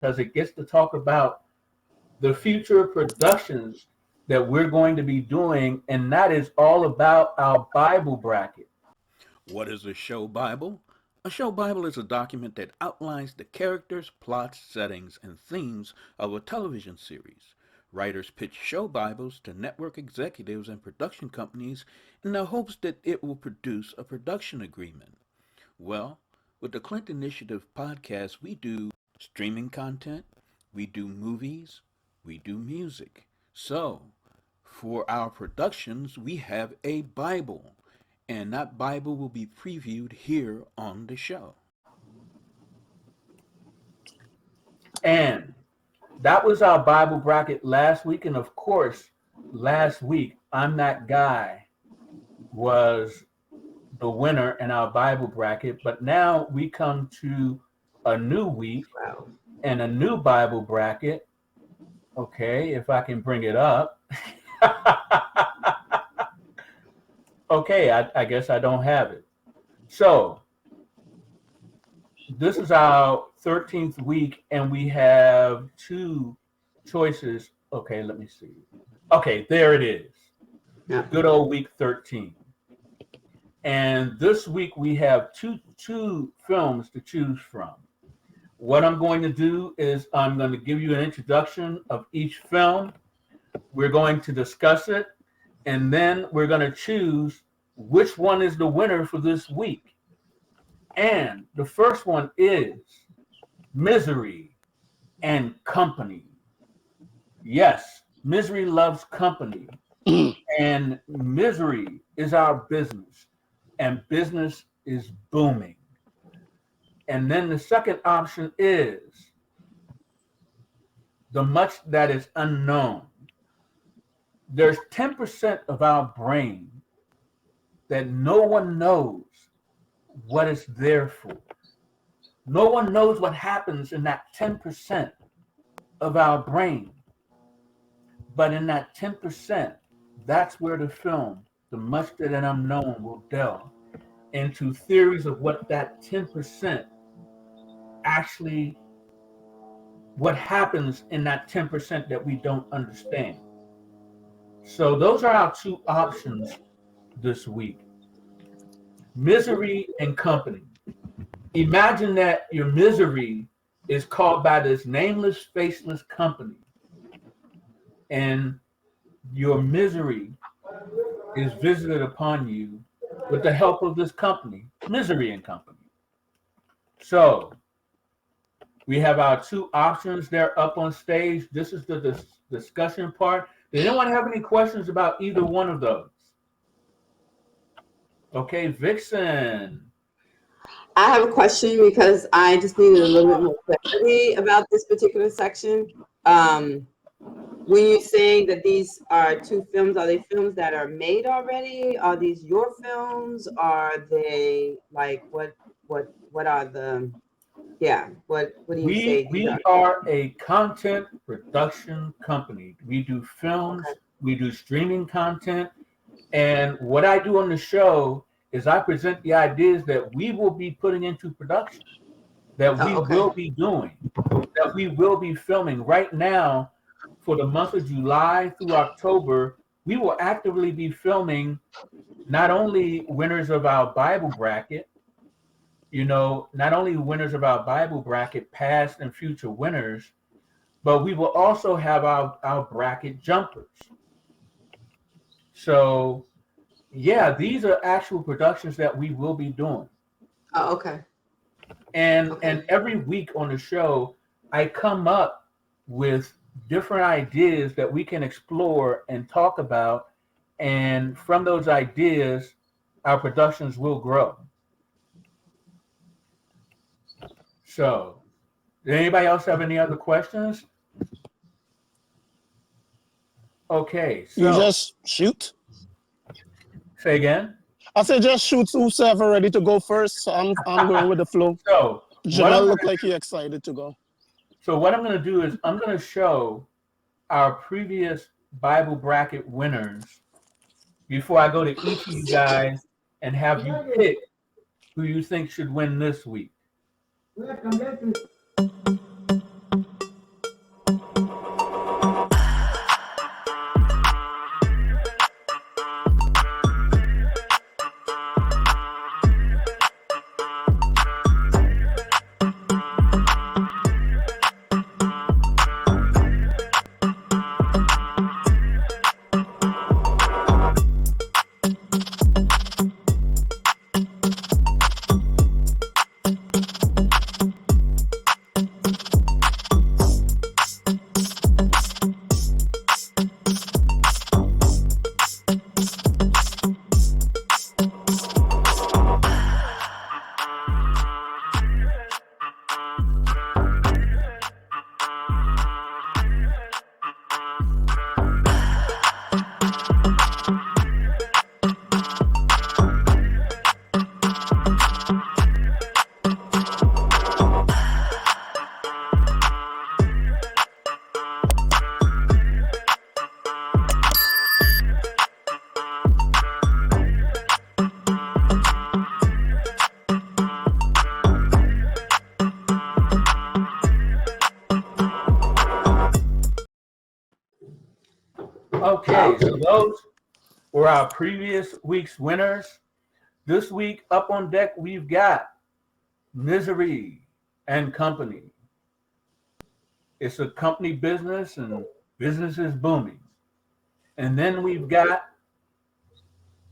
because it gets to talk about the future productions that we're going to be doing, and that is all about our Bible bracket. What is a show Bible? A show Bible is a document that outlines the characters, plots, settings, and themes of a television series. Writers pitch show Bibles to network executives and production companies in the hopes that it will produce a production agreement. Well, with the Clint Initiative podcast, we do streaming content, we do movies, we do music. So, for our productions, we have a Bible, and that Bible will be previewed here on the show. And that was our Bible bracket last week. And of course, last week, I'm That Guy was the winner in our Bible bracket. But now we come to a new week and a new Bible bracket. Okay, if I can bring it up. Okay, I guess I don't have it. So this is our 13th week, and we have two choices. Okay, let me see. Okay, there it is. Yeah. Good old week 13. And this week we have two films to choose from. What I'm going to do is I'm going to give you an introduction of each film. We're going to discuss it, and then we're going to choose which one is the winner for this week. And the first one is Misery and Company. Yes, Misery loves company. And misery is our business, and business is booming. And then the second option is The Much That Is Unknown. There's 10% of our brain that no one knows what it's there for. No one knows what happens in that 10% of our brain. But in that 10%, that's where the film, The Much That Is Unknown, will delve into theories of what that 10% actually, what happens in that 10% that we don't understand. So those are our two options this week. Misery and Company. Imagine that your misery is caught by this nameless, faceless company, and your misery is visited upon you with the help of this company, Misery and Company. So we have our two options. They're up on stage. This is the discussion part. Does anyone have any questions about either one of those? Okay, VIXEN. I have a question because I just needed a little bit more clarity about this particular section. When you're saying that these are two films, are they films that are made already? Are these your films? Are they like what are the what do you say? We are a content production company. We do films, we do streaming content, and what I do on the show is I present the ideas that we will be putting into production, that we will be doing, that we will be filming right now. For the month of July through October, we will actively be filming not only winners of our Bible bracket, not only winners of our Bible bracket, past and future winners, but we will also have our bracket jumpers. So, yeah, these are actual productions that we will be doing. Oh, okay. And every week on the show, I come up with different ideas that we can explore and talk about, and from those ideas, our productions will grow. So, does anybody else have any other questions? Okay, so you just shoot. Say again. I said just shoot. Whoever ready to go first. So I'm going with the flow. So Jamal look like he's excited to go. So what I'm going to do is I'm going to show our previous Bible bracket winners before I go to each of you guys and have you pick who you think should win this week. Okay, so those were our previous week's winners. This week, up on deck, we've got Misery and Company. It's a company business, and business is booming. And then we've got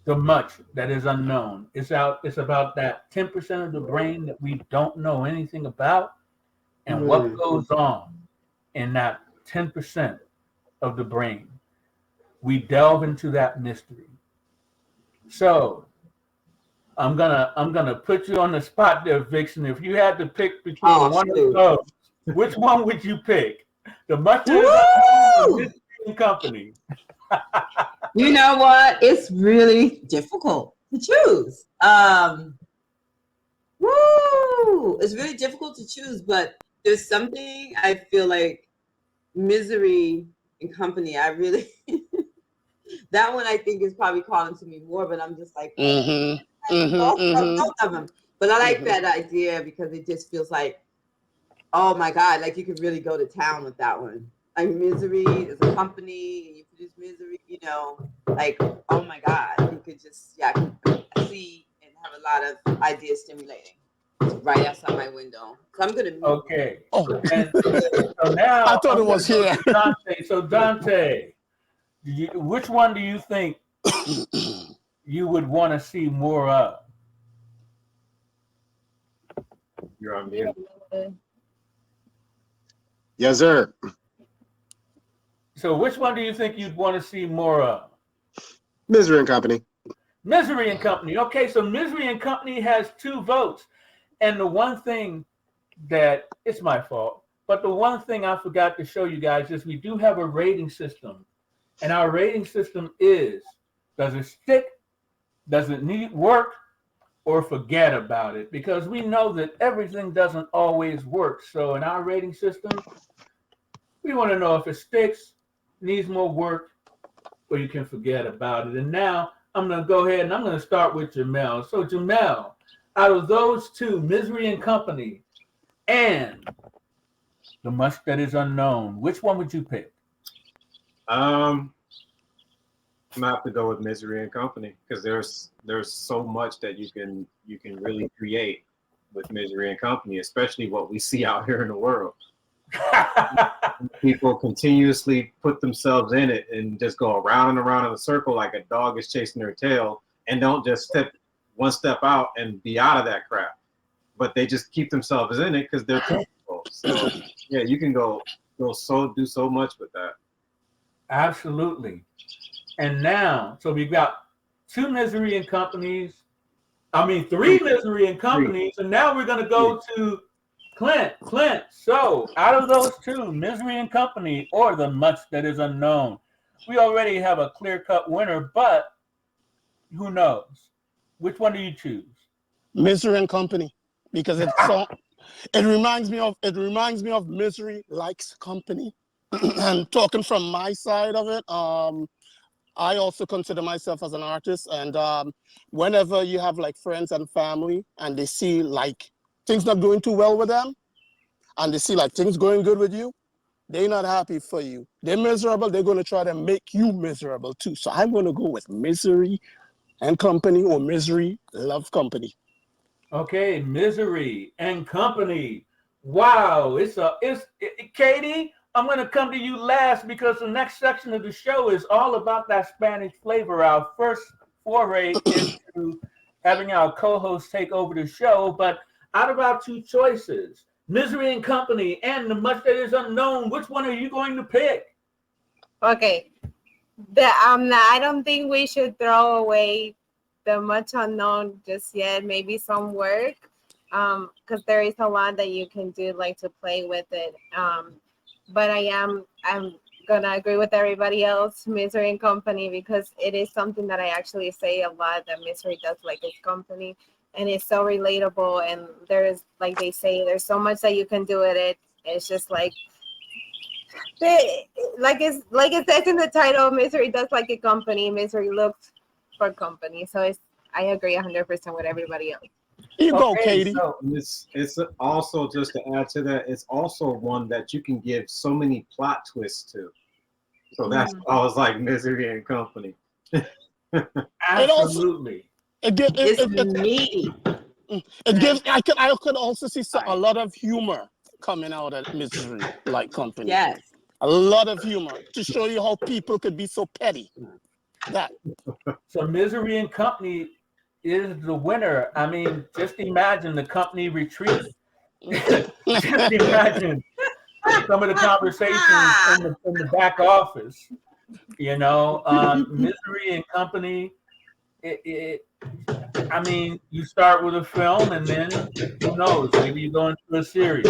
The Much That Is Unknown. It's about that 10% of the brain that we don't know anything about, and what goes on in that 10% of the brain. We delve into that mystery. So I'm gonna put you on the spot there, Vixen. If you had to pick between one of those, which one would you pick? The Much That Is Unknown or Misery and Company? You know what? It's really difficult to choose. It's really difficult to choose, but there's something I feel like Misery and Company. I really that one I think is probably calling to me more, but I'm just like both of them. But I like that idea because it just feels like, oh my God, like you could really go to town with that one. Like Misery is a company, and you produce misery, you know, like, oh my God, you could just, see and have a lot of ideas stimulating. It's right outside my window. So I'm going to. Okay. And so now I thought it was here. Dante. So Dante, which one do you think you would want to see more of? You're on mute. Yes, sir. So which one do you think you'd want to see more of? Misery and Company. Misery and Company. Okay, so Misery and Company has 2 votes. And the one thing that, it's my fault, but the one thing I forgot to show you guys is we do have a rating system. And our rating system is, does it stick? Does it need work? Or forget about it? Because we know that everything doesn't always work. So in our rating system, we want to know if it sticks, needs more work, or you can forget about it. And now I'm going to go ahead and I'm going to start with Jamel. So Jamel, out of those 2, Misery and Company and The Much That Is Unknown, which one would you pick? I'm gonna have to go with Misery and Company because there's so much that you can really create with Misery and Company, especially what we see out here in the world. People continuously put themselves in it and just go around and around in a circle like a dog is chasing their tail, and don't just step one step out and be out of that crap. But they just keep themselves in it because they're comfortable. So yeah, you can do so much with that. Absolutely. And now, so we've got 2 Misery and Companies. I mean, 3 Misery and Companies, and now we're going to go to Clint. So out of those 2, Misery and Company or The Much That Is Unknown, we already have a clear-cut winner, but who knows? Which one do you choose? Misery and Company, because it reminds me of Misery Likes Company. And talking from my side of it, I also consider myself as an artist, and whenever you have like friends and family and they see like things not going too well with them and they see like things going good with you, they're not happy for you. They're miserable. They're going to try to make you miserable too. So I'm going to go with Misery and Company or Misery Love Company. Okay, Misery and Company. Wow, it's Katie, I'm going to come to you last because the next section of the show is all about that Spanish flavor, our first foray into having our co-host take over the show. But out of our 2 choices, Misery and Company and The Much That Is Unknown, which one are you going to pick? Okay. I don't think we should throw away The Much Unknown just yet. Maybe some work, because there is a lot that you can do, like to play with it. But I'm gonna agree with everybody else, Misery and Company, because it is something that I actually say a lot, that Misery does like its company, and it's so relatable. And there's, like they say, there's so much that you can do with it. It's just like it says in the title, Misery does like a company, Misery looks for company. So I agree 100% with everybody else. You go, Katie. So it's also, just to add to that, it's also one that you can give so many plot twists to. So that's Mm. I was like Misery and Company. Absolutely. It's meaty. It gives. I could also see a lot of humor coming out of Misery like Company. Yes. A lot of humor to show you how people could be so petty. That. So Misery and Company is the winner. I mean, just imagine the company retreat. Just imagine some of the conversations in the back office. You know, Misery and Company. I mean, you start with a film, and then who knows? Maybe you go into a series.